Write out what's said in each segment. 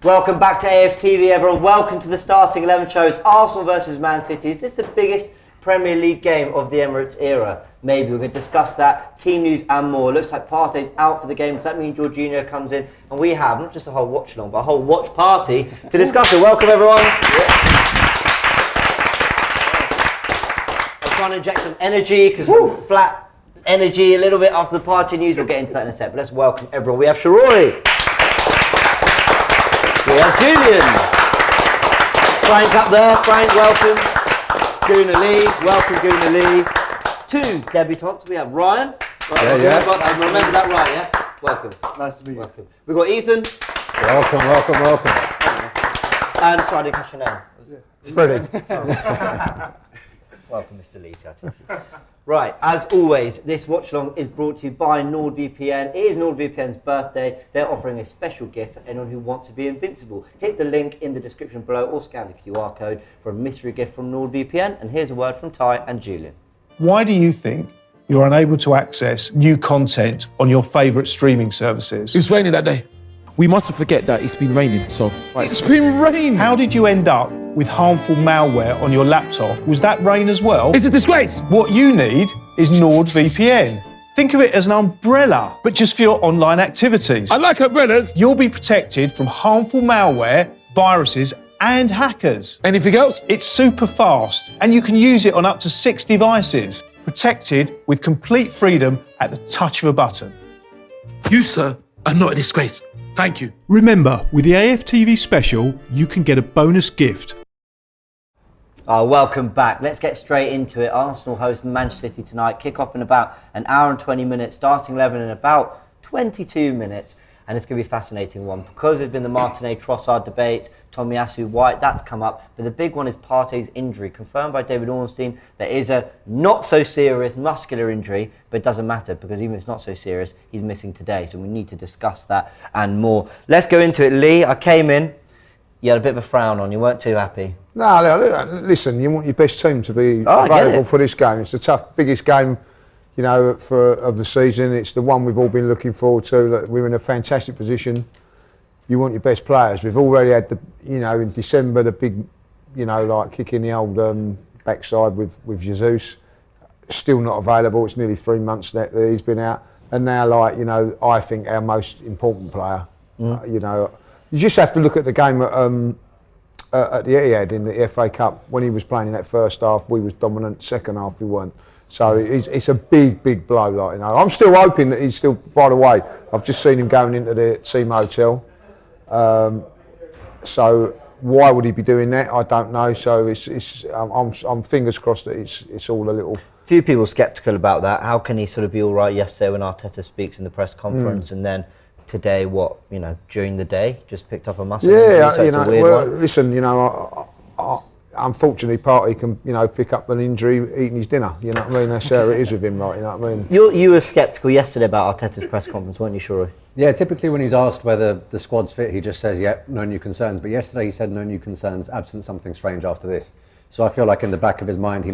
Welcome back to AFTV, everyone. Welcome to the starting 11 shows. Arsenal versus Man City. Is this the biggest Premier League game of the Emirates era? Maybe. We're going to discuss that, team news and more. Looks like Partey's out for the game. Does that mean Jorginho comes in? And we have not just a whole watch along, but a whole watch party to discuss it. Welcome, everyone. I'm trying to inject some energy because flat energy a little bit after the party news. We'll get into that in a sec. But let's welcome everyone. We have Sharoy. We have Julian. Frank up there. Frank, welcome. Guna Lee. Welcome, Guna Lee. Two debutants. We have Ryan. Right, I remember that right, yes? Welcome. Nice to meet you. Welcome. We've got Ethan. Welcome. And sorry, I didn't catch your name. Freddie. Welcome, Mr. Lee, chatties. Right, as always, this watch-along is brought to you by NordVPN. It is NordVPN's birthday. They're offering a special gift for anyone who wants to be invincible. Hit the link in the description below or scan the QR code for a mystery gift from NordVPN. And here's a word from Ty and Julian. Why do you think you're unable to access new content on your favourite streaming services? It's raining that day. We mustn't forget that it's been raining, so... It's been raining! How did you end up with harmful malware on your laptop? Was that rain as well? It's a disgrace! What you need is NordVPN. Think of it as an umbrella, but just for your online activities. I like umbrellas. You'll be protected from harmful malware, viruses, and hackers. Anything else? It's super fast, and you can use it on up to 6 devices. Protected with complete freedom at the touch of a button. You, sir, are not a disgrace. Thank you. Remember, with the AFTV special, you can get a bonus gift. Welcome back. Let's get straight into it. Arsenal host Manchester City tonight. Kick off in about an hour and 20 minutes. Starting 11 in about 22 minutes. And it's going to be a fascinating one because there's been the Martinez-Trossard debate, Tomiyasu White, that's come up. But the big one is Partey's injury, confirmed by David Ornstein. There is a not so serious muscular injury, but it doesn't matter because even if it's not so serious, he's missing today. So we need to discuss that and more. Let's go into it. Lee, I came in, you had a bit of a frown on, you weren't too happy. No, listen, you want your best team to be available for this game. It's the biggest game, you know, of the season. It's the one we've all been looking forward to. Look, we're in a fantastic position. You want your best players. We've already had in December, the big, like kicking the old backside with Jesus. Still not available. It's nearly 3 months that he's been out. And now, I think our most important player. You just have to look at the game at the Etihad in the FA Cup. When he was playing in that first half, we was dominant. Second half, we weren't. So it's a big blow, I'm still hoping that he's still, by the way, I've just seen him going into the team hotel. So why would he be doing that? I don't know. So I'm fingers crossed that it's all a little... Few people sceptical about that. How can he sort of be all right yesterday when Arteta speaks in the press conference and then today, during the day, just picked up a muscle injury, so it's a weird one. Listen, unfortunately, Partey can, pick up an injury eating his dinner. You know what I mean? That's how it is with him, right? You know what I mean? You were sceptical yesterday about Arteta's press conference, weren't you, Shuri? Yeah, typically when he's asked whether the squad's fit, he just says, yeah, no new concerns. But yesterday he said no new concerns, absent something strange after this. So I feel like in the back of his mind, he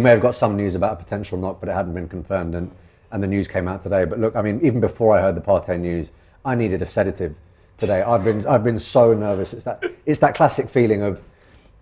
may have got some news about a potential knock, but it hadn't been confirmed, and the news came out today. But look, I mean, even before I heard the Partey news, I needed a sedative today. I've been so nervous. It's that classic feeling of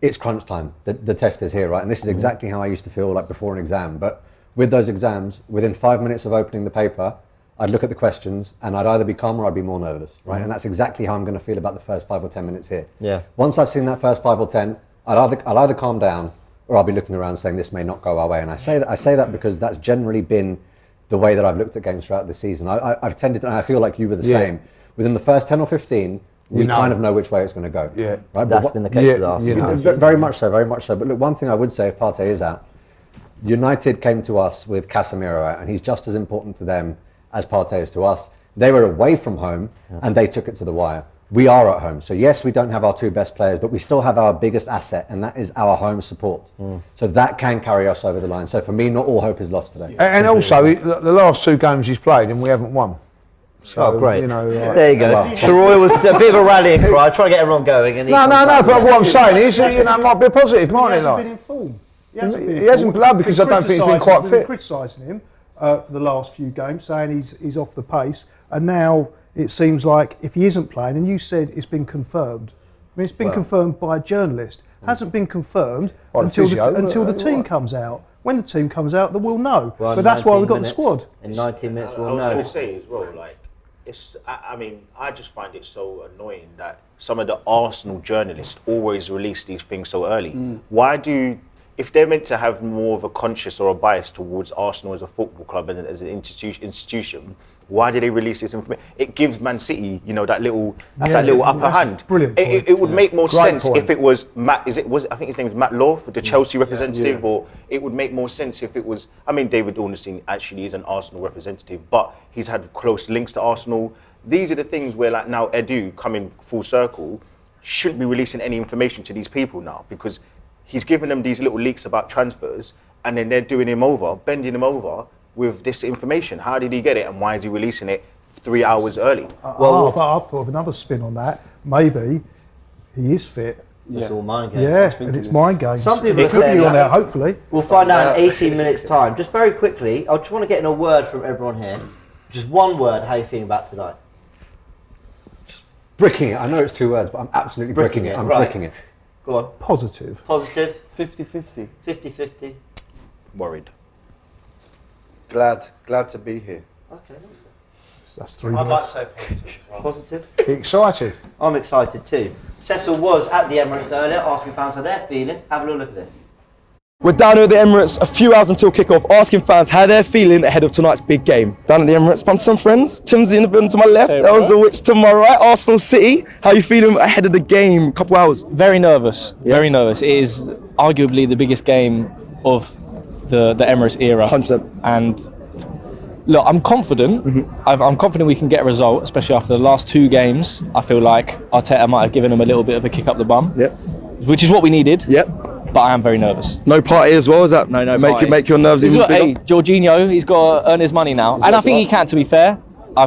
it's crunch time. The test is here, right? And this is exactly how I used to feel like before an exam. But with those exams, within 5 minutes of opening the paper, I'd look at the questions and I'd either be calm or I'd be more nervous, right? And that's exactly how I'm going to feel about the first 5 or 10 minutes here. Yeah. Once I've seen that first 5 or 10, I'll either calm down or I'll be looking around saying this may not go our way. And I say that because that's generally been the way that I've looked at games throughout the season. I've tended, and I feel like you were the same. Within the first 10 or 15, we kind of know which way it's going to go. Yeah, right? That's been the case with Arsenal. Very much so. But look, one thing I would say if Partey is out, United came to us with Casemiro out, and he's just as important to them as Partey is to us. They were away from home, and they took it to the wire. We are at home. So yes, we don't have our 2 best players, but we still have our biggest asset, and that is our home support. So that can carry us over the line. So for me, not all hope is lost today. And also, the last 2 games he's played, and we haven't won. So, great. There you go. Sharoy was a bit of a rallying cry, trying to get everyone going. And no, but what I'm saying is, it might be a positive, mightn't it? He hasn't been in form. He hasn't played because I don't think he's been quite fit. Criticising him for the last few games, saying he's off the pace, and now it seems like if he isn't playing, and you said it's been confirmed. I mean, it's been confirmed by a journalist. Hasn't been confirmed until the team comes out. When the team comes out, then we'll know. Well, but that's why we've got the squad. In 19 minutes, we'll I was know. going to say as well, like, I mean, I just find it so annoying that some of the Arsenal journalists always release these things so early. Why if they're meant to have more of a conscious or a bias towards Arsenal as a football club and as an institution, why do they release this information? It gives Man City, that little upper hand. Brilliant. It would make more sense if it was Matt. I think his name is Matt Law, the Chelsea representative, or it would make more sense if it was. I mean, David Ornstein actually is an Arsenal representative, but he's had close links to Arsenal. These are the things where, like, now Edu coming full circle shouldn't be releasing any information to these people now, because he's given them these little leaks about transfers, and then they're bending him over with this information. How did he get it, and why is he releasing it 3 hours early? But I've thought of another spin on that. Maybe he is fit. It's all mind games. Yeah, and it's mind games. Some people it are could saying be on that. there, hopefully. We'll find out in 18 minutes' time. Just very quickly, I just want to get in a word from everyone here. Just one word. How are you feeling about tonight? Bricking it. I know it's 2 words, but I'm absolutely bricking it. I'm bricking it. Go on. Positive. Positive. 50-50. 50-50. Worried. Glad to be here. Okay, That's 3 I'd words. like to say positive as well. positive. Excited. I'm excited too. Cecil was at the Emirates earlier, asking fans how they're feeling. Have a little look at this. We're down here at the Emirates a few hours until kick-off, asking fans how they're feeling ahead of tonight's big game. Down at the Emirates, bumped some friends. Tim's in the building to my left, Els the Witch to my right. Arsenal City, how are you feeling ahead of the game? A couple hours. Very nervous, very nervous. It is arguably the biggest game of the Emirates era. 100%. And look, I'm confident. I'm confident we can get a result, especially after the last 2 games. I feel like Arteta might have given them a little bit of a kick up the bum. Yep. Which is what we needed. Yep. But I am very nervous. No party as well, is that no make your nerves even bigger? Hey, Jorginho, he's got to earn his money now. And I think he can, to be fair. I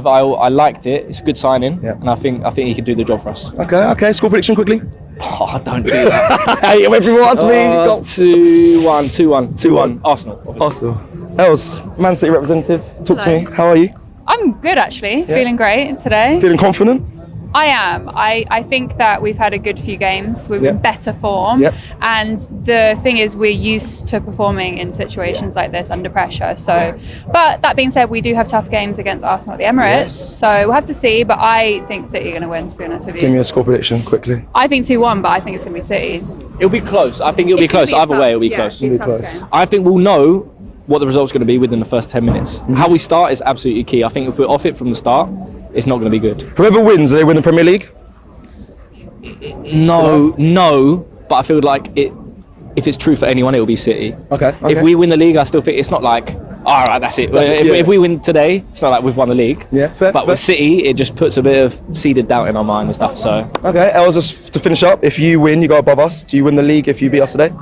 liked it. It's a good signing. And I think he can do the job for us. Okay. Score prediction quickly. Oh, don't do that. Hey, everyone wants me. 2-1. Arsenal. Els, Man City representative, talk to me. How are you? I'm good, actually. Feeling great today. Feeling confident? I am. I think that we've had a good few games. We're in better form. And the thing is, we're used to performing in situations like this under pressure. So, but that being said, we do have tough games against Arsenal at the Emirates. So we'll have to see. But I think City are going to win, to be honest with you. Give me a score prediction quickly. I think 2-1, but I think it's going to be City. It'll be close. I think it'll be close. Either way, it'll be close. It'll be close. I think we'll know what the result's going to be within the first 10 minutes. How we start is absolutely key. I think if we're off it from the start, it's not going to be good. Whoever wins, do they win the Premier League? No, but I feel like if it's true for anyone, it will be City. Okay. If we win the league, I still think it's not like, all right, that's it. If we win today, it's not like we've won the league. Yeah, fair. But with City, it just puts a bit of seeded doubt in our mind and stuff. So. Okay, Els, just to finish up, if you win, you go above us. Do you win the league if you beat us today?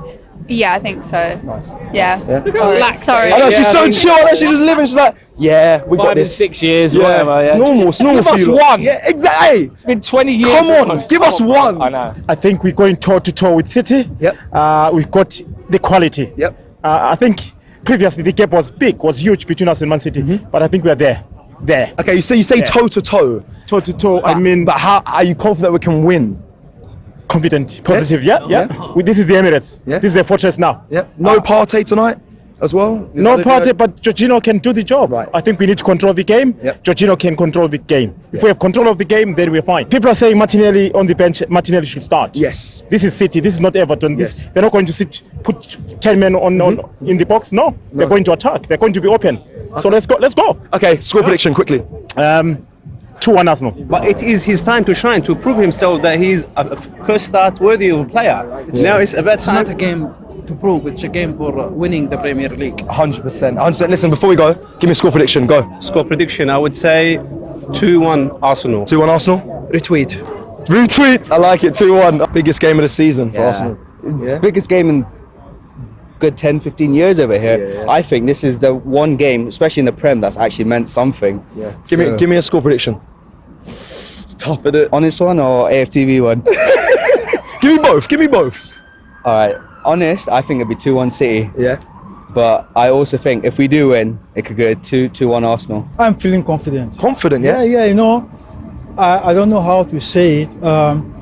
Yeah, I think so. Nice. Yeah. Sorry. I know, she's so chill. I know, she's just living. She's like, yeah, we got this. 6 years, whatever. It's normal. It's normal Give for us you. one. Yeah, exactly. It's been 20 years. Come on, give us one. I know. I think we're going toe to toe with City. Yep. We've got the quality. Yep. I think previously the gap was huge between us and Man City, but I think we are there. Okay, you say toe to toe. Toe to toe. I mean, but how are you confident we can win? Confident, positive. Yeah. This is the Emirates. Yeah. This is a fortress now. Yeah. No Partey tonight as well. No Partey, but Jorginho can do the job. Right. I think we need to control the game. Yep. Jorginho can control the game. If we have control of the game, then we're fine. People are saying Martinelli on the bench. Martinelli should start. Yes. This is City. This is not Everton. Yes. They're not going to put 10 men on in the box. No. They're going to attack. They're going to be open. Okay. So let's go. Okay. Score prediction quickly. 2-1 Arsenal. But it is his time to shine, to prove himself that he's a first start worthy of a player. Now it's about time. It's not a game to prove, it's a game for winning the Premier League. 100%. Listen, before we go, give me a score prediction. Go. Score prediction, I would say 2-1 Arsenal. 2-1 Arsenal? Retweet. I like it. 2-1. Biggest game of the season for Arsenal. Yeah. Biggest game in good 10-15 years over here. I think this is the one game, especially in the Prem, that's actually meant something. Give me a score prediction. It's tough, isn't it? Honest one or AFTV one? Give me both. All right. Honest, I think it'd be 2-1 City. Yeah. But I also think if we do win, it could go 2-1 Arsenal. I'm feeling confident. Confident, yeah? Yeah, I don't know how to say it.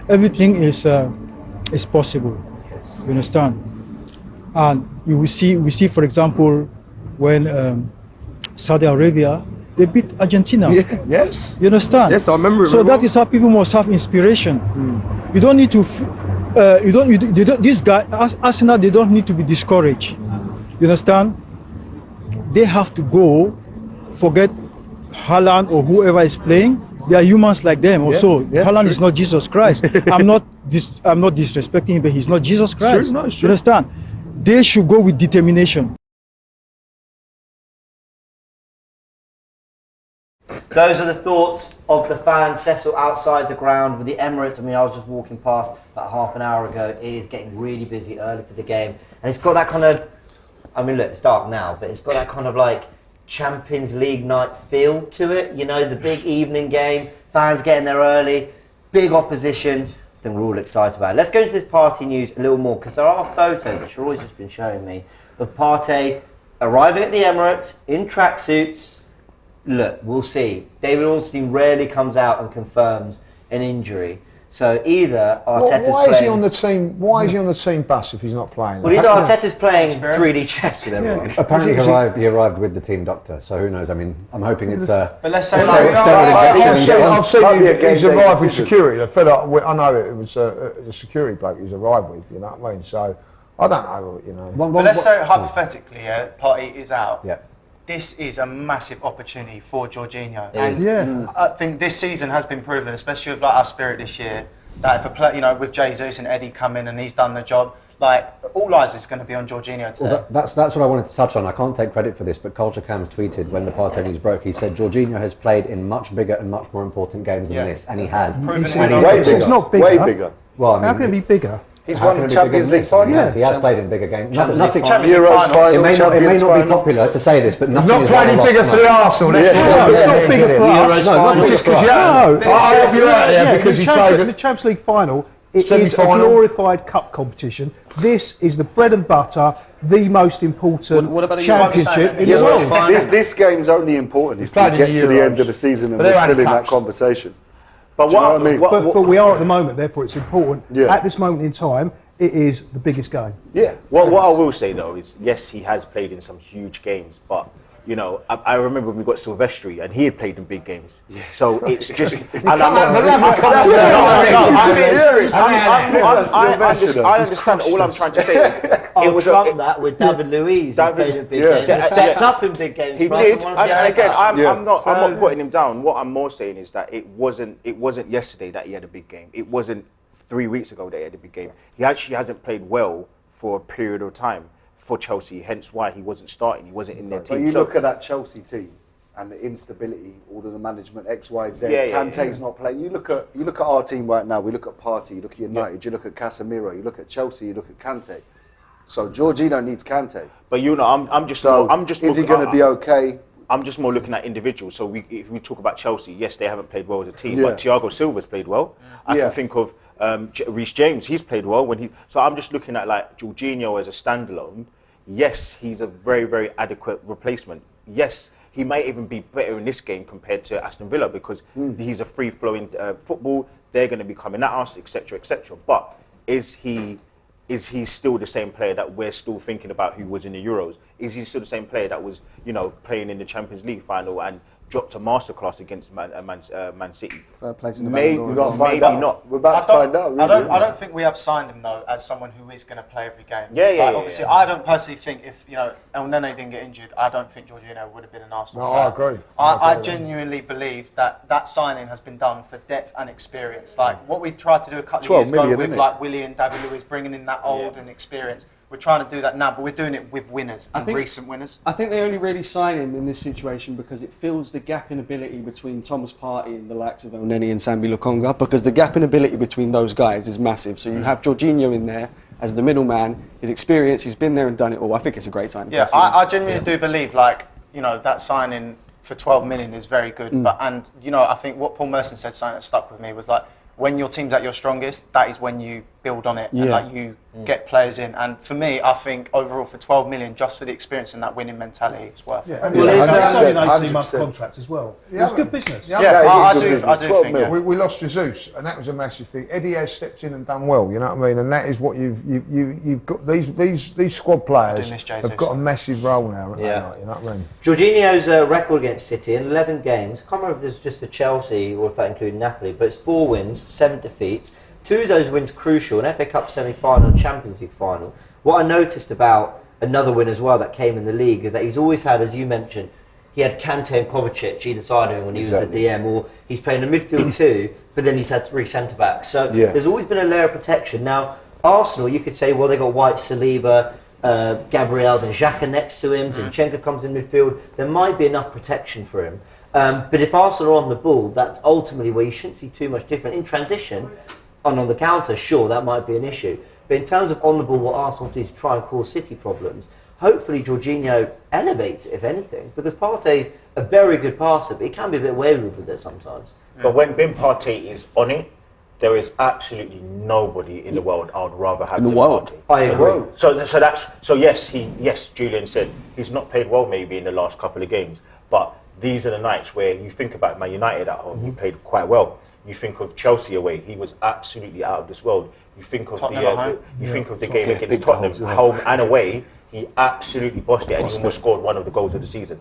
Everything is possible. Yes. You understand? And we see, for example, when Saudi Arabia, they beat Argentina. Yeah, yes. You understand? Yes, I remember it. So that is how people must have inspiration. You don't need to. This guy, Arsenal, they don't need to be discouraged. You understand? They have to go, forget Haaland or whoever is playing. They are humans like them. Also, Haaland is not Jesus Christ. I'm not disrespecting him, but he's not Jesus Christ. No, it's true. You understand? They should go with determination. Those are the thoughts of the fans. Cecil outside the ground with the Emirates. I mean, I was just walking past about half an hour ago. It is getting really busy early for the game. And it's got that kind of, I mean, look, it's dark now, but it's got that kind of like Champions League night feel to it. You know, the big evening game, fans getting there early, big opposition. I think we're all excited about it. Let's go into this Partey news a little more, because there are photos, which Roy's just been showing me, of Partey arriving at the Emirates in tracksuits. Look, we'll see. David Ornstein rarely comes out and confirms an injury. So either Arteta's why playing... is he on the team? Why is he on the team bus if he's not playing? Well, either Arteta's playing 3D chess with everyone. Apparently he arrived with the team doctor, so who knows? I mean, I'm hoping it's... but let's say... I've seen he's arrived with security. I know it was the security bloke he's arrived with, you know what I mean? So, I don't know, you know. But let's say, hypothetically, Partey is out. Yeah. This is a massive opportunity for Jorginho, and I think this season has been proven, especially with like our spirit this year, that if a player, you know, with Jesus and Eddie come in and he's done the job, like all eyes is going to be on Jorginho today. Well, that's what I wanted to touch on. I can't take credit for this, but Culture Cam's tweeted when the Partey news broke. He said Jorginho has played in much bigger and much more important games than this, and he has. It's not bigger. Way bigger. Well, I mean, how can it be bigger? He's won Champions League final. Yeah, he has played in bigger games. Nothing. Euros final. It may not be popular to say this, but nothing. Not playing bigger for the Arsenal. It's not bigger for us. No, just because I help you out there because he's played the Champions League final. It is a glorified cup competition. This is the bread and butter, the most important championship in the world. This game's only important if we get to the end of the season and we're still in that conversation. But what I mean? But we are at the moment, therefore it's important. At this moment in time, it is the biggest game. Yeah. Well, what I will say though is, yes, he has played in some huge games, but you know, I remember when we got Silvestri and he had played in big games. Yeah. So it's just. I understand. All I'm trying to say is it was that with David Luiz. He played in big games. He stepped up in big games. He did. And again, I'm not putting him down. What I'm more saying is that it wasn't yesterday that he had a big game. It wasn't 3 weeks ago that he had a big game. He actually hasn't played well for a period of time for Chelsea, hence why he wasn't starting, he wasn't in their team. But you look at that Chelsea team and the instability, all of the management, X, Y, Z, Kante's not playing. You look at our team right now, we look at Partey, you look at United, you look at Casemiro, you look at Chelsea, you look at Kante. So Jorginho needs Kante. But you know, I'm just is he going to be okay? I'm just more looking at individuals. So if we talk about Chelsea, yes, they haven't played well as a team, but Thiago Silva's played well. I can think of Reece James, he's played well so I'm just looking at like Jorginho as a standalone. Yes, he's a very, very adequate replacement. Yes, he might even be better in this game compared to Aston Villa because he's a free-flowing football. They're going to be coming at us, etc., etc. But is he still the same player that we're still thinking about who was in the Euros? Is he still the same player that was, you know, playing in the Champions League final and dropped a masterclass against Man City? Maybe not. We're about to find out. Really, I don't think we have signed him though as someone who is going to play every game. Obviously, I don't personally think if El Nene didn't get injured, I don't think Jorginho would have been an Arsenal player. I agree. I genuinely believe that signing has been done for depth and experience. Like what we tried to do a couple of years ago with like Willie and David Luiz, bringing in that old and experience. We're trying to do that now, but we're doing it with winners and recent winners. I think they only really sign him in this situation because it fills the gap in ability between Thomas Partey and the likes of El Neni and Sambi Lokonga, because the gap in ability between those guys is massive. So you have Jorginho in there as the middleman, his experience, he's been there and done it all. I think it's a great signing. Yeah, I genuinely do believe that signing for 12 million is very good. But I think what Paul Merson said, something that stuck with me was like, when your team's at your strongest, that is when you build on it and like you get players in. And for me, I think overall for 12 million, just for the experience and that winning mentality, it's worth it. And it's only an 18-month contract as well. It's good business. I do think. We lost Jesus, and that was a massive thing. Eddie has stepped in and done well. You know what I mean? And that is what you've got. These squad players have got a massive role now. You know what I mean? Jorginho's record against City in 11 games. I can't remember if this was just for Chelsea or if that included Napoli, but it's 4 wins, 7 defeats. 2 of those wins crucial, an FA Cup semi-final and Champions League final. What I noticed about another win as well that came in the league is that he's always had, as you mentioned, he had Kante and Kovacic either side of him when he was at DM, or he's playing the midfield too, but then he's had 3 centre-backs. So there's always been a layer of protection. Now, Arsenal, you could say, well, they got White, Saliba, Gabriel, then Xhaka next to him, Zinchenko comes in midfield. There might be enough protection for him. But if Arsenal are on the ball, that's ultimately where you shouldn't see too much different. In transition, and on the counter, sure, that might be an issue. But in terms of on the ball, what Arsenal do to try and cause City problems, hopefully Jorginho elevates it, if anything, because Partey's a very good passer, but he can be a bit wayward with it sometimes. But when Partey is on it, there is absolutely nobody in the world I would rather have than Partey. I agree. So yes, Julian said he's not played well maybe in the last couple of games, but these are the nights where you think about Man United at home, he played quite well. You think of Chelsea away, he was absolutely out of this world. You think of the game against Tottenham, home and away, he absolutely bossed it, and he almost scored one of the goals of the season.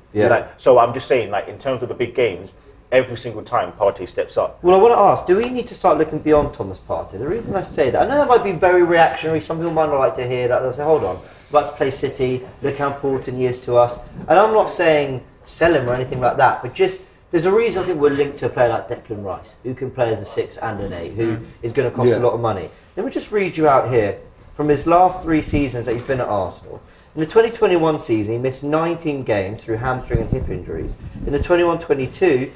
So I'm just saying, like in terms of the big games, every single time Partey steps up. Well, I want to ask, do we need to start looking beyond Thomas Partey? The reason I say that, I know that might be very reactionary, some people might not like to hear that, they'll say, hold on, we're about to play City, look how important he is to us. And I'm not saying sell him or anything like that, but just, there's a reason I think we're linked to a player like Declan Rice, who can play as a 6 and an 8, who is going to cost a lot of money. Let me just read you out here from his last 3 seasons that he's been at Arsenal. In the 2021 season, he missed 19 games through hamstring and hip injuries. In the 21-22,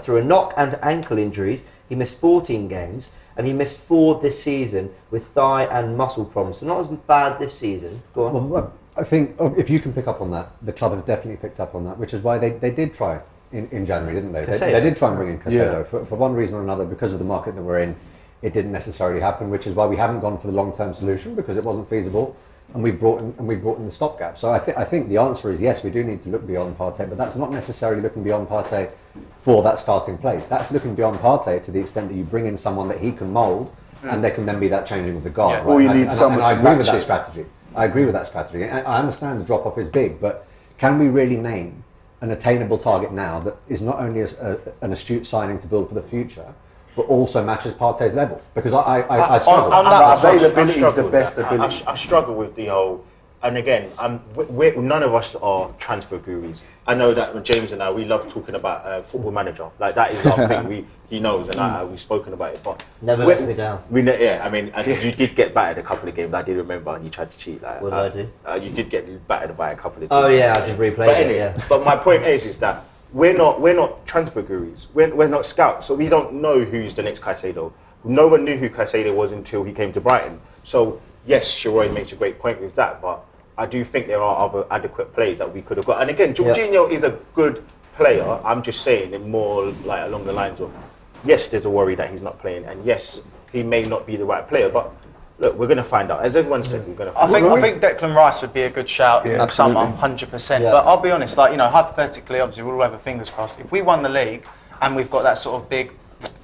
through a knock and ankle injuries, he missed 14 games, and he missed 4 this season with thigh and muscle problems. So not as bad this season. Go on. Well, I think if you can pick up on that, the club have definitely picked up on that, which is why they did try in January, didn't they? They did try and bring in Caicedo. For one reason or another, because of the market that we're in, it didn't necessarily happen, which is why we haven't gone for the long-term solution, because it wasn't feasible. And we brought in the stopgap. So I think the answer is yes, we do need to look beyond Partey, but that's not necessarily looking beyond Partey for that starting place. That's looking beyond Partey to the extent that you bring in someone that he can mould, and there can then be that changing of the guard. Yeah. Right? Or you need someone to agree with match that strategy. I agree with that strategy. I understand the drop off is big, but can we really name an attainable target now that is not only an astute signing to build for the future, but also matches Partey's level? Because I struggle. Availability is the best ability. I struggle with the whole, and again, none of us are transfer gurus. I know that James and I, we love talking about Football Manager. Like that is our thing. He knows, and we've spoken about it. But never lets me down. I mean, you did get battered a couple of games. I did remember, and you tried to cheat. Like, what did I do? You did get battered by a couple of teams. Oh yeah, I just replayed it. But my point is that we're not transfer gurus. We're not scouts, so we don't know who's the next Caicedo. No one knew who Caicedo was until he came to Brighton. So yes, Sharoy makes a great point with that, but I do think there are other adequate players that we could have got. And again, Jorginho is a good player. I'm just saying it more like along the lines of, yes, there's a worry that he's not playing, and yes, he may not be the right player, but look, we're going to find out. As everyone said, we're going to find out. I think Declan Rice would be a good shout in summer, 100%. Yeah. But I'll be honest, hypothetically, obviously, we'll all have our fingers crossed. If we won the league and we've got that sort of big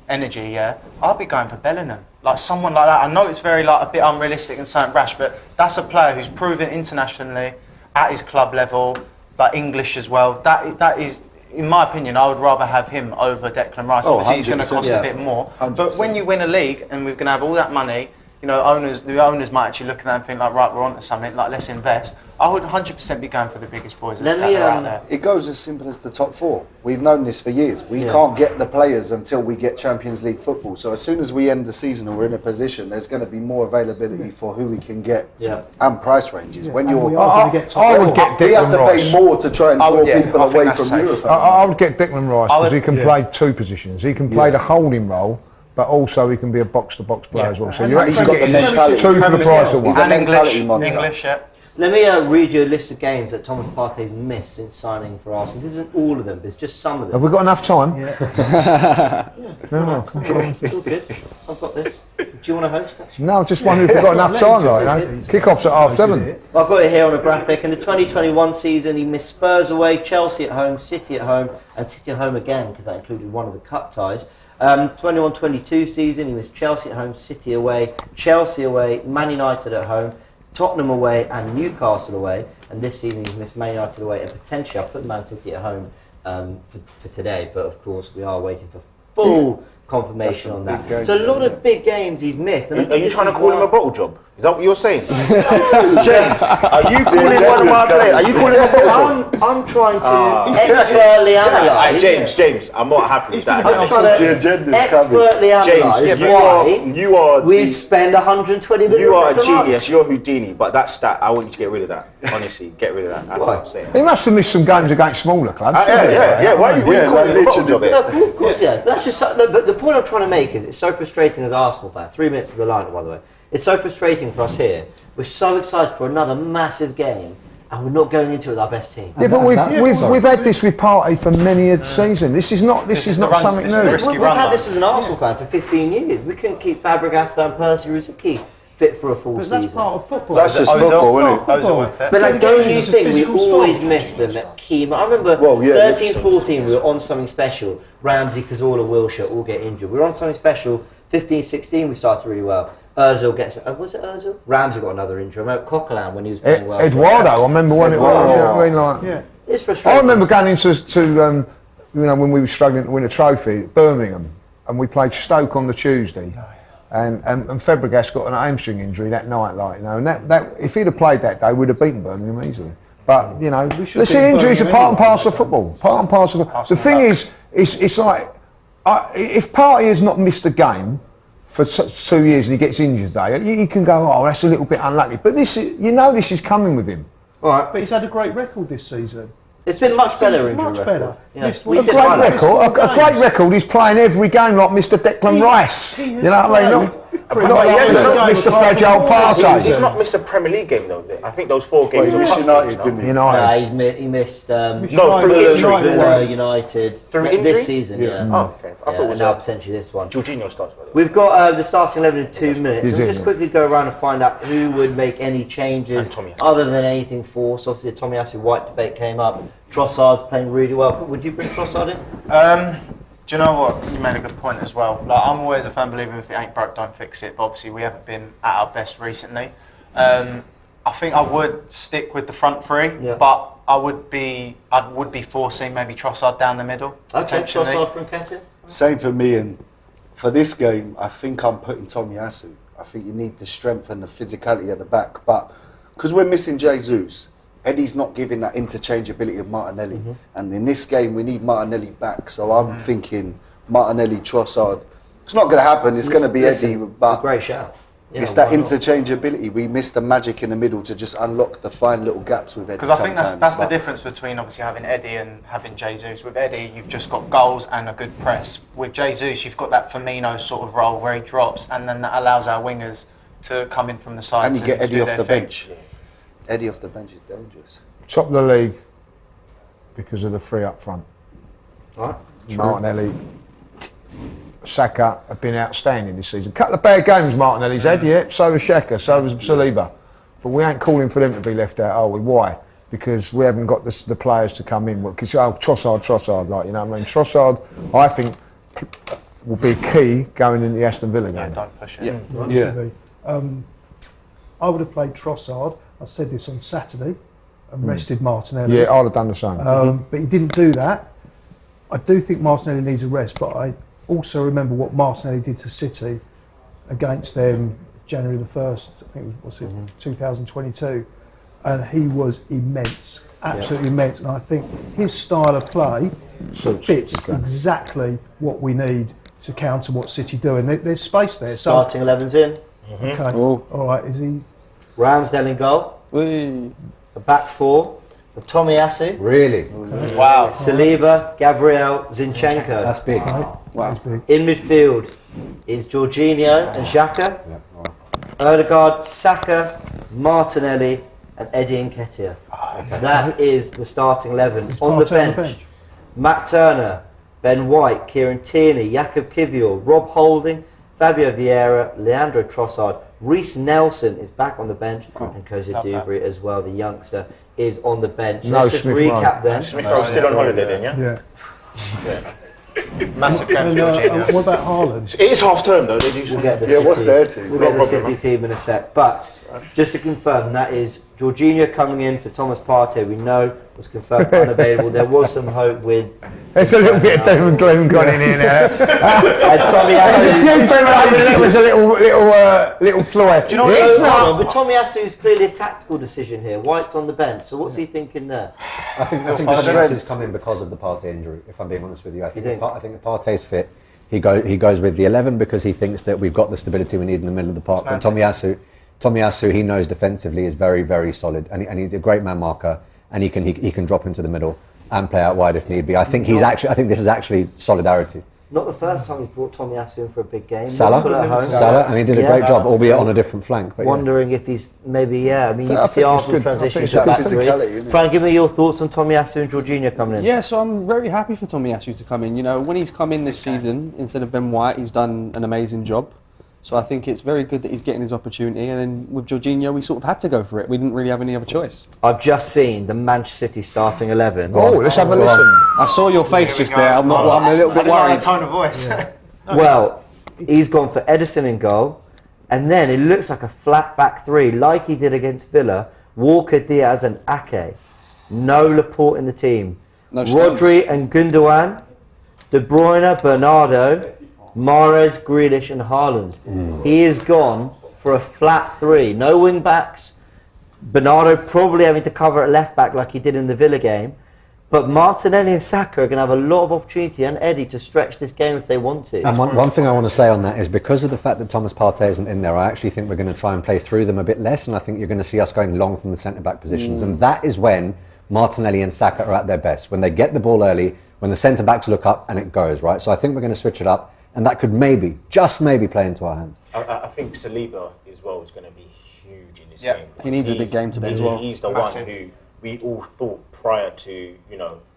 energy, I'll be going for Bellingham. Like someone like that. I know it's very a bit unrealistic and something rash, but that's a player who's proven internationally at his club level, like English as well. That is, in my opinion, I would rather have him over Declan Rice. Obviously, he's going to cost a bit more. 100%. But when you win a league and we're going to have all that money, the owners might actually look at that and think like, right, we're onto something, like let's invest. I would 100% be going for the biggest boys that are out there. It goes as simple as the top 4. We've known this for years. We can't get the players until we get Champions League football. So as soon as we end the season and we're in a position, there's going to be more availability for who we can get and price ranges. When you're, I would get Declan we have to Rice. pay more to try and draw people away from Europe. I would get Declan Rice because he can play 2 positions. He can play the holding role, but also he can be a box-to-box player as well. So you're actually got the mentality. 2 for the price of 1. He's a mentality monster. English, Let me read you a list of games that Thomas Partey's missed since signing for Arsenal. This isn't all of them, but it's just some of them. Have we got enough time? Yeah. No. It's all good. I've got this. Do you want to host that? No, just wondering if we've got enough time, Kick-off's at 7:30. I've got it here on a graphic. In the 2021 season, he missed Spurs away, Chelsea at home, City at home, and City at home again, because that included one of the cup ties. 21-22 season, he missed Chelsea at home, City away, Chelsea away, Man United at home, Tottenham away and Newcastle away, and this season he's missed Man United away and potentially I'll put Man City at home for today, but of course we are waiting for full confirmation on that. So a lot of big games he's missed. And are you trying to call him a bottle job? Is that what you're saying? James, are you calling one of my players? Are you calling him a bottle job? I'm trying to expertly analyse. James, I'm not happy with that. I'm trying to expertly analyse why we'd spend 120 million. You are a genius, you're Houdini, but that stat, I want you to get rid of that. Honestly, get rid of that. That's what I'm saying. He must have missed some games against smaller clubs. Yeah. Why are you calling him a bottle job? No, of course, yeah. But that's just. But the point I'm trying to make is it's so frustrating as Arsenal fan. 3 minutes to the line, by the way. It's so frustrating for us here. We're so excited for another massive game, and we're not going into it with our best team. Yeah, but we've had this with Partey for many a season. This is not something new. We've had this as an Arsenal fan for 15 years. We couldn't keep Fabregas, Van Persie, Ruzicki fit for a full season. That's part of football. That's just football, isn't it? But like, don't you think we always miss them at key? I remember 13-14, we were on something special. Ramsey, Cazorla, Wilshere all get injured. We were on something special. 15-16, we started really well. Ozil gets. Was it Ozil? Ramsey got another injury. I remember Coquelin when he was playing well. Eduardo, I remember when it was. It's frustrating. I remember going into when we were struggling to win a trophy at Birmingham, and we played Stoke on the Tuesday, and Fabregas got an hamstring injury that night, and that if he'd have played that day, we'd have beaten Birmingham easily. But listen, injuries are part and parcel of football. Part and parcel of the thing is, it's like if Partey has not missed a game for 2 years and he gets injured today, you can go, oh, that's a little bit unlucky. But this is coming with him. All right, but he's had a great record this season. It's been much better. Much better. Yeah. A great record. He's playing every game like Mr. Declan Rice. You know what I mean? Not like Mr. Fragile Partey. He's not missed a Premier League game though. I think those 4 games. He missed United, didn't he? He missed. Through injury. United Through injury this season. Yeah. Oh, okay. I thought it was now potentially this one. Jorginho starts. By the way. We've got the starting 11 in 2 minutes. So we'll just quickly go around and find out who would make any changes other than anything forced. Obviously, the Tomiyasu White debate came up. Trossard's playing really well. Would you bring Trossard in? Do you know what? You made a good point as well. Like, I'm always a firm believer if it ain't broke, don't fix it. But obviously, we haven't been at our best recently. I think I would stick with the front three, but I would be forcing maybe Trossard down the middle. Okay, Trossard from Nketiah. Same for me, and for this game, I think I'm putting Tomiyasu. I think you need the strength and the physicality at the back, but because we're missing Jesus, Eddie's not giving that interchangeability of Martinelli. And in this game, we need Martinelli back. So I'm thinking Martinelli, Trossard. It's not going to happen. It's going to be Eddie. But it's a great shout. It's that interchangeability. We missed the magic in the middle to just unlock the fine little gaps with Eddie. Because I think that's the difference between obviously having Eddie and having Jesus. With Eddie, you've just got goals and a good press. With Jesus, you've got that Firmino sort of role where he drops, and then that allows our wingers to come in from the sides. And you get Eddie off the bench. Eddie off the bench is dangerous. Top of the league because of the 3 up front. Right. Martinelli, Saka have been outstanding this season. Couple of bad games Martinelli's had, so was Xhaka, so was Saliba. But we ain't calling for them to be left out, are we? Why? Because we haven't got the players to come in. Because Trossard, like, you know what I mean? Trossard, I think, will be key going into the Aston Villa game. Yeah, don't push it. I would have played Trossard. I said this on Saturday and rested Martinelli. Yeah, I'd have done the same. But he didn't do that. I do think Martinelli needs a rest, but I also remember what Martinelli did to City against them January the 1st, I think it was 2022. And he was immense, absolutely immense. And I think his style of play fits exactly what we need to counter what City do. And there's space there. Starting 11's in. Okay. All right, is he? Ramsdale in goal. The back 4 of Tomiyasu. Really? Wow. Saliba, Gabriel, Zinchenko. That's big. Wow. Big. In midfield is Jorginho and Xhaka. Odegaard, Saka, Martinelli and Eddie Nketiah. That is the starting 11. On the bench, Matt Turner, Ben White, Kieran Tierney, Jakob Kivior, Rob Holding, Fabio Vieira, Leandro Trossard, Reece Nelson is back on the bench, and Koza Dubry as well, the youngster, is on the bench. Let's just recap then. Smith Rowe's still on holiday then, yeah? Yeah. Massive game for Jorginho. What about Haaland? It is half term though. We'll get the what's their team? We'll get the City team in a sec. But just to confirm, that is Jorginho coming in for Thomas Partey. We know was confirmed unavailable. There was some hope with. There's a little bit of doom and gloom gone in here now. And Tommy There was a little fly. Do you know what? But Tommy Asu's clearly a tactical decision here. White's on the bench, so what's he thinking there? I think Asu's come in because of the Partey injury. If I'm being honest with you, I think if Partey's fit, he goes with the 11 because he thinks that we've got the stability we need in the middle of the park. But Tommy Asu, he knows defensively is very, very solid, and he's a great man marker, and he can drop into the middle and play out wide if need be. I think this is actually solidarity. Not the first time he's brought Tommy Asu in for a big game. Salah, and he did a great job, albeit on a different flank. But wondering if he's maybe, I mean, you can see Arsenal transition to back three. Frank, give me your thoughts on Tommy Asu and Jorginho coming in. Yeah, so I'm very happy for Tommy Asu to come in. You know, when he's come in this season, instead of Ben White, he's done an amazing job. So I think it's very good that he's getting his opportunity. And then with Jorginho, we sort of had to go for it. We didn't really have any other choice. I've just seen the Manchester City starting 11. Oh, let's have a listen. I saw your face just there. I'm a little bit worried. Tone of voice. Well, he's gone for Edison in goal, and then it looks like a flat back three, like he did against Villa. Walker, Diaz, and Ake. No Laporte in the team. No Rodri and Gundogan, De Bruyne, Bernardo, Mahrez, Grealish, and Haaland. He has gone for a flat three. No wing backs. Bernardo probably having to cover at left back like he did in the Villa game. But Martinelli and Saka are going to have a lot of opportunity, and Eddie, to stretch this game if they want to. And one thing I want to say on that is because of the fact that Thomas Partey isn't in there, I actually think we're going to try and play through them a bit less, and I think you're going to see us going long from the centre-back positions. And that is when Martinelli and Saka are at their best, when they get the ball early, when the centre-backs look up and it goes, right? So I think we're going to switch it up, and that could maybe, just maybe, play into our hands. I think Saliba as well is going to be huge in this game. He needs a big game today as well. He's the one who we all thought prior to,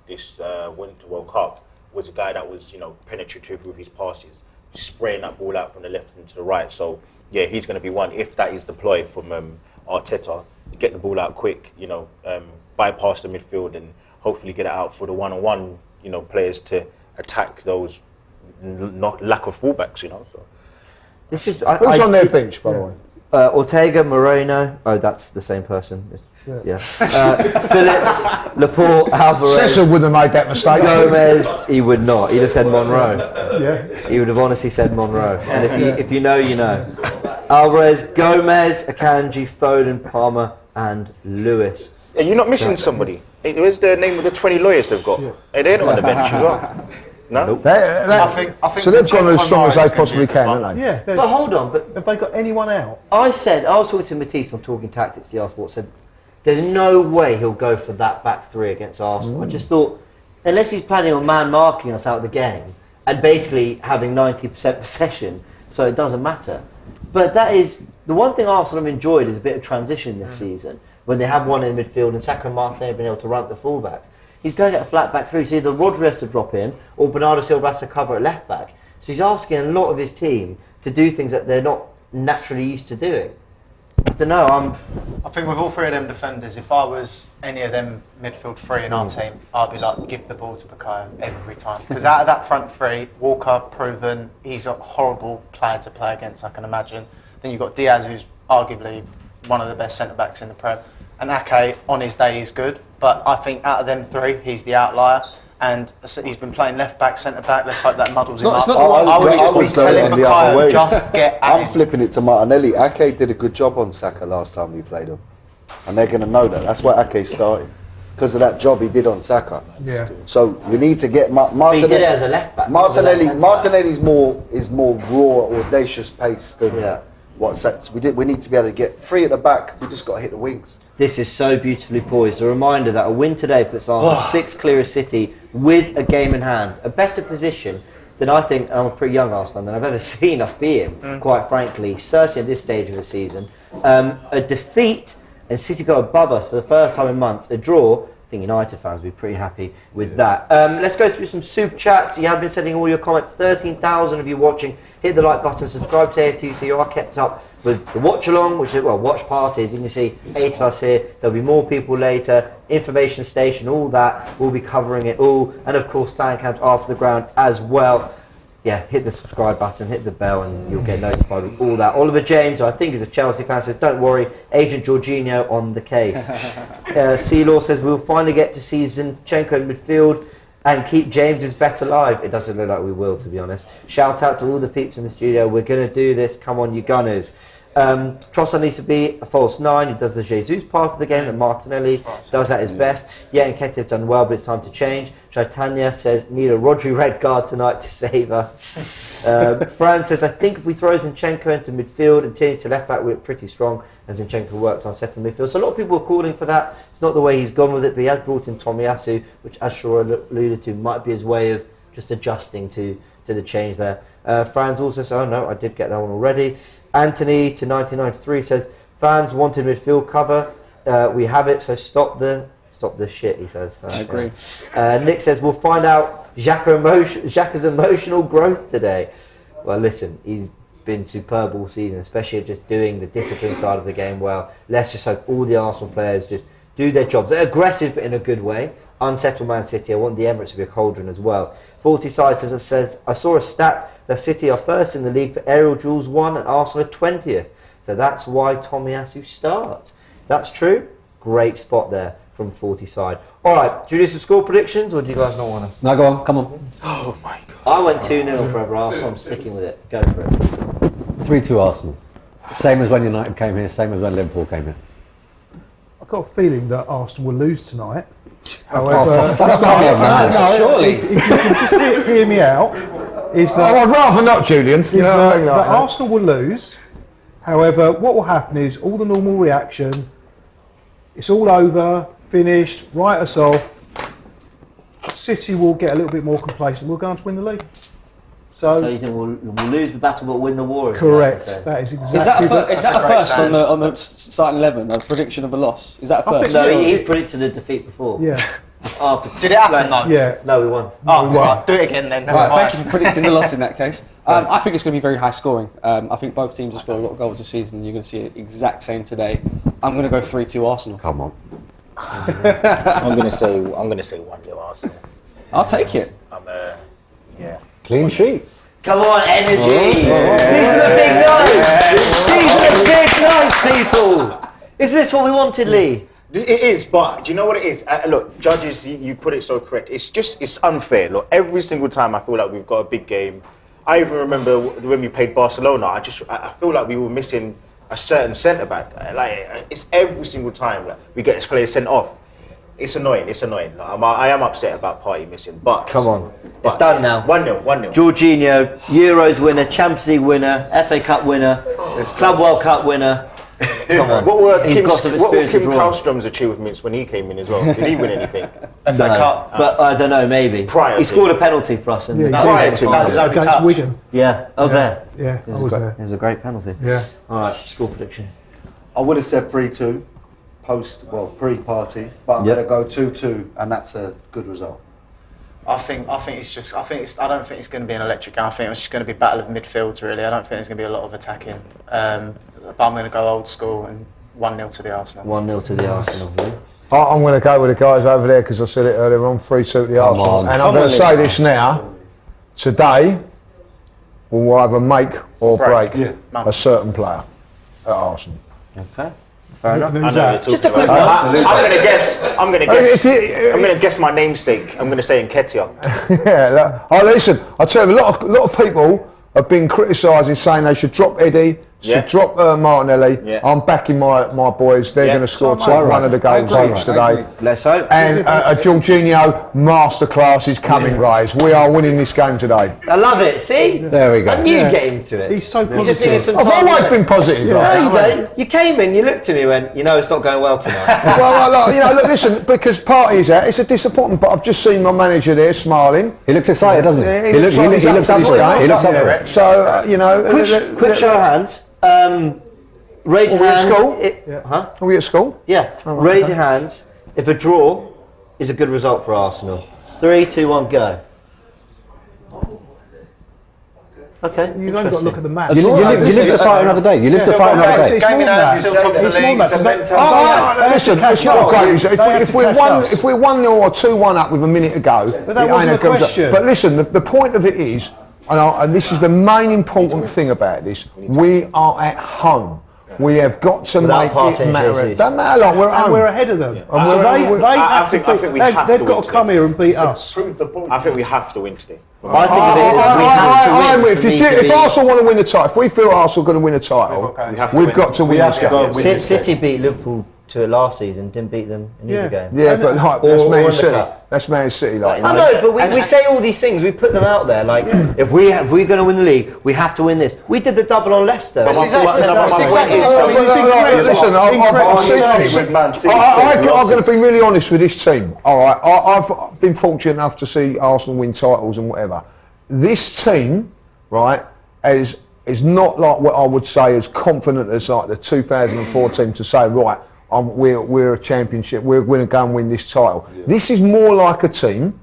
this Winter World Cup was a guy that was, penetrative with his passes, spraying that ball out from the left and to the right. So, yeah, he's going to be one, if that is the ploy from Arteta, get the ball out quick, bypass the midfield and hopefully get it out for the one-on-one, players to attack those lack of fullbacks, So. This is who's on their bench, by the way? Ortega, Moreno. Oh, that's the same person. Yeah. Phillips, Laporte, Alvarez. Cesar would have made that mistake. Gomez, he would not. He'd have said Monroe. Yeah. He would have honestly said Monroe. And if you know, you know. Alvarez, Gomez, Akanji, Foden, Palmer, and Lewis. Are you not missing somebody? Where's the name of the 20 lawyers they've got? Hey, they're not on the bench as well. No? Nope. I think so they've gone as strong as they possibly can, haven't they? Yeah. But hold on, have they got anyone out? I was talking to Matisse on Talking Tactics, the Arsenal said, there's no way he'll go for that back three against Arsenal. I just thought, unless he's planning on man marking us out of the game and basically having 90% possession, so it doesn't matter. But that is, the one thing Arsenal have enjoyed is a bit of transition this season, when they have one in midfield and Saka and Martinelli have been able to run the fullbacks. He's going at a flat back three, so either Rodri has to drop in or Bernardo Silva has to cover at left back. So he's asking a lot of his team to do things that they're not naturally used to doing. I don't know, I think with all three of them defenders, if I was any of them midfield three in our team, I'd be like, give the ball to Bukayo every time. Because out of that front three, Walker, proven, he's a horrible player to play against, I can imagine. Then you've got Diaz, who's arguably one of the best centre-backs in the Prem. And Ake, on his day, is good. But I think out of them three, he's the outlier. And he's been playing left-back, centre-back. Let's hope that muddles him up. I would just be telling Bukayo, just get at I'm flipping it to Martinelli. Ake did a good job on Saka last time we played him. And they're going to know that. That's why Ake's starting. Because of that job he did on Saka. Yeah. So we need to get Martinelli. He did it as a left-back. Martinelli's more raw, audacious pace than what sets. We need to be able to get free at the back. We just got to hit the wings. This is so beautifully poised. A reminder that a win today puts Arsenal 6 clear of City with a game in hand. A better position than I think, and I'm a pretty young Arsenal, than I've ever seen us be in, quite frankly, certainly at this stage of the season. A defeat and City got above us for the first time in months. A draw. I think United fans will be pretty happy with that. Let's go through some super chats. You have been sending all your comments. 13,000 of you watching. Hit the like button, subscribe to AFTV so you are kept up with the watch along, which is, well, watch parties. You can see 8 of us here. There'll be more people later. Information station, all that. We'll be covering it all. And of course, fan cams after the ground as well. Yeah, hit the subscribe button, hit the bell, and you'll get notified with all that. Oliver James, who I think is a Chelsea fan, says, don't worry, Agent Jorginho on the case. C-Law says, we'll finally get to see Zinchenko in midfield and keep James's bet alive. It doesn't look like we will, to be honest. Shout out to all the peeps in the studio. We're going to do this. Come on, you Gunners. Trossard needs to be a false 9 who does the Jesus part of the game, and Martinelli does at his best. Yeah, and Nketiah's done well, but it's time to change. Chaitanya says, need a Rodri red card tonight to save us. Fran says, I think if we throw Zinchenko into midfield and Tierney to left back, we're pretty strong, and Zinchenko worked on setting midfield. So a lot of people are calling for that. It's not the way he's gone with it, but he has brought in Tomiyasu, which, as Shaw alluded to, might be his way of just adjusting to the change there. Franz also says, oh no, I did get that one already. Anthony to 1993 says, fans wanted midfield cover. We have it, so stop the shit, he says. I agree. Nick says, we'll find out Xhaka's emotional growth today. Well, listen, he's been superb all season, especially just doing the discipline side of the game well. Let's just hope all the Arsenal players just do their jobs. They're aggressive, but in a good way. Unsettle Man City. I want the Emirates to be a cauldron as well. 40 Side says, I saw a stat that City are first in the league for aerial duels 1 and Arsenal are 20th. So that's why Tomiyasu starts. If that's true, great spot there from 40 Side. All right, do you do some score predictions or do you guys not want to? No, go on, come on. Oh my God. I went 2-0 for every Arsenal. I'm sticking with it. Go for it. 3-2 Arsenal. Same as when United came here, same as when Liverpool came here. I've got a feeling that Arsenal will lose tonight. However, surely. If you can just hear me out, is that I'd rather not, Julian. that Arsenal will lose. However, what will happen is all the normal reaction. It's all over, finished. Write us off. City will get a little bit more complacent. We'll go on to win the league. So you think we'll lose the battle but win the war? Correct. That is exactly. Is that a first on the starting 11? A prediction of a loss? Is that a first? No, he's predicted a defeat before. Yeah. Did it happen though? Yeah. No, we won. Oh, we won. Do it again then. Right, thank you for predicting the loss in that case. I think it's going to be very high scoring. I think both teams have scored a lot of goals this season. You're going to see it exact same today. I'm going to go 3-2 Arsenal. Come on. I'm going to say 1-0 Arsenal. I'll take it. Yeah. Clean sheet. Come on, energy! These are the big nights! These are the big nights, people! Is this what we wanted, Lee? It is, but do you know what it is? Look, judges, you put it so correct. It's unfair. Look, every single time I feel like we've got a big game. I even remember when we played Barcelona. I feel like we were missing a certain centre back. Like it's every single time we get this player sent off. It's annoying. I am upset about Partey missing, but come on, it's done now. 1-0. Jorginho, Euros winner, Champions League winner, FA Cup winner, Club World Cup winner. Come on. What were Kim Karlström's achievements when he came in as well? Did he win anything? FA Cup, but I don't know. Maybe he scored a penalty for us. Prior to against Wigan. Yeah, I was there. Yeah, I was there. It was a great penalty. Yeah. All right, score prediction. I would have said 3-2. Pre-party, but I'm going to go 2-2, and that's a good result. I don't think it's going to be an electric game. I think it's just going to be battle of midfields, really. I don't think there's going to be a lot of attacking. But I'm going to go old school and 1-0 to the Arsenal. 1-0 to the Arsenal. I'm going to go with the guys over there because I said it earlier on, 3-2 to the Arsenal. And I'm going to say this now. Today will either make or break a certain player at Arsenal. Okay. Fair enough. Just a quick one. I'm going to guess my namesake. I'm going to say Nketiah. Yeah. Listen. I tell you, a lot of people have been criticising, saying they should drop Eddie, should drop Martinelli. Yeah. I'm backing my boys. They're going to score one of the goals each today. Let's hope. And a Jorginho masterclass is coming, guys. We are winning this game today. I love it. See? There we go. I knew you'd get into it. He's so positive. You just needed some time. I've always been positive. No, you don't. You came in, you looked at me and went, it's not going well tonight. Well, look, listen, because Partey's out, it's a disappointment, but I've just seen my manager there smiling. He looks excited, doesn't he? He looks up for this game. He looks up for it. So, Quick show of hands. Raise your hands. Are we at school? Yeah. Oh, right, Raise okay. your hands if a draw is a good result for Arsenal. 3, 2, 1, go. Okay. You've only got to look at the match. You live to fight another day. You live to fight another day. Game in hand, still top of the league. Listen, it's not great. If we're 1-0 or 2-1 up with a minute to go, but that wasn't the question. But listen, the point of it is, and this is the main important thing about this, we are at home. We have got to make it matter. Don't matter, like we're at home. And we're ahead of them. I think we have to they've got to come here and beat us. I think we have to win today. I think if Arsenal want to win the title, if we feel Arsenal going to win a title, we've got to win this game. City beat Liverpool to it last season, didn't beat them in either game. Yeah, but that's Man City. That's Man City. Like, I know, but we say all these things, we put them out there. Like, if we're going to win the league, we have to win this. We did the double on Leicester. Listen, I'm going to be really honest with this team. All right, I've been fortunate enough to see Arsenal win titles and whatever. This team, right, is not like what I would say as confident as like the 2004 team to say, right, we're a championship, we're going to go and win this title. Yeah. This is more like a team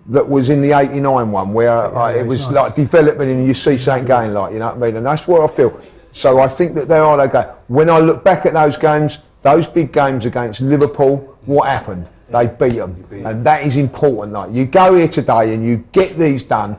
that was in the 89 one where it was like development and you see something going, like, you know what I mean? And that's what I feel. So I think that they go. When I look back at those games, those big games against Liverpool, what happened? They beat them. And that is important. Like, you go here today and you get these done,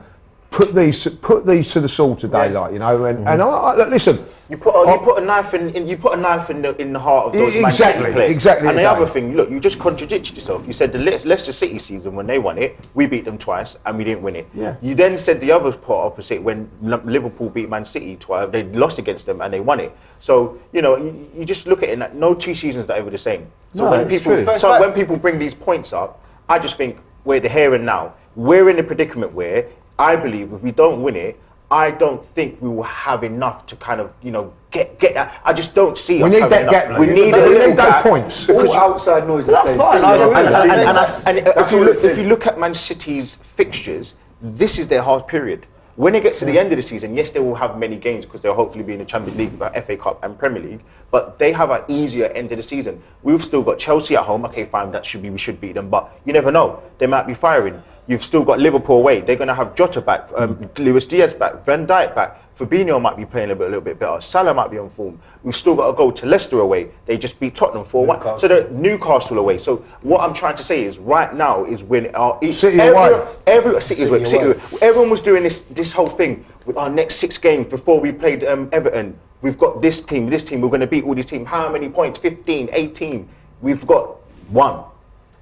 put these to the sword today, like, you know, and look, listen. You put a knife in the heart of those Man City players. Exactly. And the other thing, look, you just contradicted yourself. You said the Leicester City season when they won it, we beat them twice and we didn't win it. Yeah. You then said the other part opposite when Liverpool beat Man City twice, they lost against them and they won it. So you know, you just look at it. No 2 seasons are ever the same. So when people bring these points up, I just think we're the here and now. We're in a predicament where I believe if we don't win it, I don't think we will have enough to kind of, you know, get that. I just don't see us having enough. Gap. We need those points. All outside noise is saying. And if you look at Man City's fixtures, this is their hard period. When it gets to the end of the season, yes, they will have many games because they'll hopefully be in the Champions League, FA Cup and Premier League, but they have an easier end of the season. We've still got Chelsea at home. Okay, fine, we should beat them, but you never know. They might be firing. You've still got Liverpool away. They're going to have Jota back, Luis Diaz back, Van Dijk back. Fabinho might be playing a little bit better. Salah might be on form. We've still got to go to Leicester away. They just beat Tottenham 4-1. So they're Newcastle away. So what I'm trying to say is right now is when everyone was doing this whole thing with our next 6 games before we played Everton. We've got this team, we're going to beat all these teams. How many points? 15, 18. We've got 1.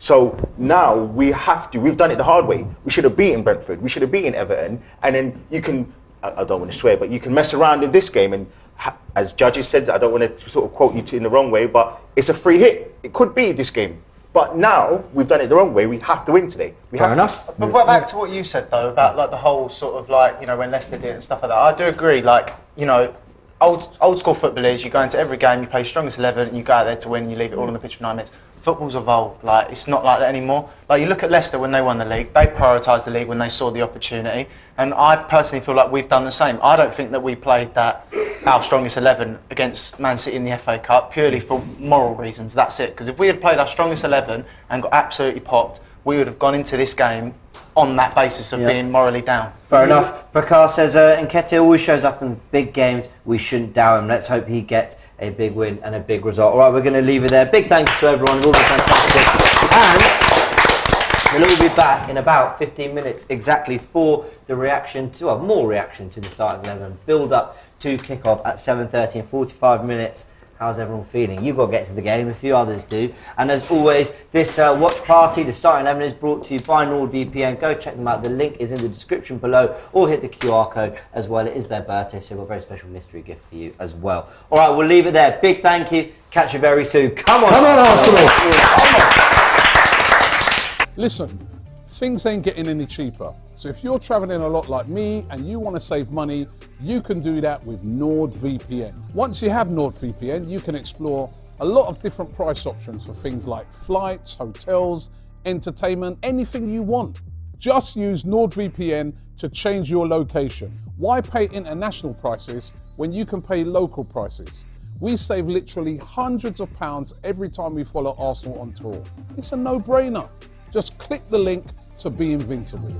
So now we've done it the hard way. We should have beaten Brentford. We should have beaten Everton. And then you can, I don't want to swear, but you can mess around in this game. And as judges said, I don't want to sort of quote you in the wrong way, but it's a free hit. It could be this game. But now we've done it the wrong way. We have to win today. Fair enough. But back to what you said though about like the whole sort of like, you know, when Leicester did it and stuff like that. I do agree. Like, you know, old school football is you go into every game, you play strongest 11, and you go out there to win. You leave it all on the pitch for 9 minutes. Football's evolved. Like, it's not like that anymore. Like, you look at Leicester when they won the league. They prioritised the league when they saw the opportunity. And I personally feel like we've done the same. I don't think that we played our strongest 11 against Man City in the FA Cup purely for moral reasons. That's it. Because if we had played our strongest 11 and got absolutely popped, we would have gone into this game on that basis of being morally down. Fair enough. Prakar says Nketiah always shows up in big games. We shouldn't doubt him. Let's hope he gets a big win and a big result. All right, we're going to leave it there. Big thanks to everyone. You've all been fantastic. And we'll all be back in about 15 minutes exactly for the reaction to, well, more reaction to the starting 11. Build up to kick-off at 7:30 in 45 minutes. How's everyone feeling? You've got to get to the game, a few others do. And as always, this watch party, the starting 11, is brought to you by NordVPN. Go check them out. The link is in the description below, or hit the QR code as well. It is their birthday, so we've got a very special mystery gift for you as well. All right, we'll leave it there. Big thank you. Catch you very soon. Come on, Arsenal. Listen, things ain't getting any cheaper. So if you're traveling a lot like me and you want to save money, you can do that with NordVPN. Once you have NordVPN, you can explore a lot of different price options for things like flights, hotels, entertainment, anything you want. Just use NordVPN to change your location. Why pay international prices when you can pay local prices? We save literally hundreds of pounds every time we follow Arsenal on tour. It's a no-brainer. Just click the link to be invincible.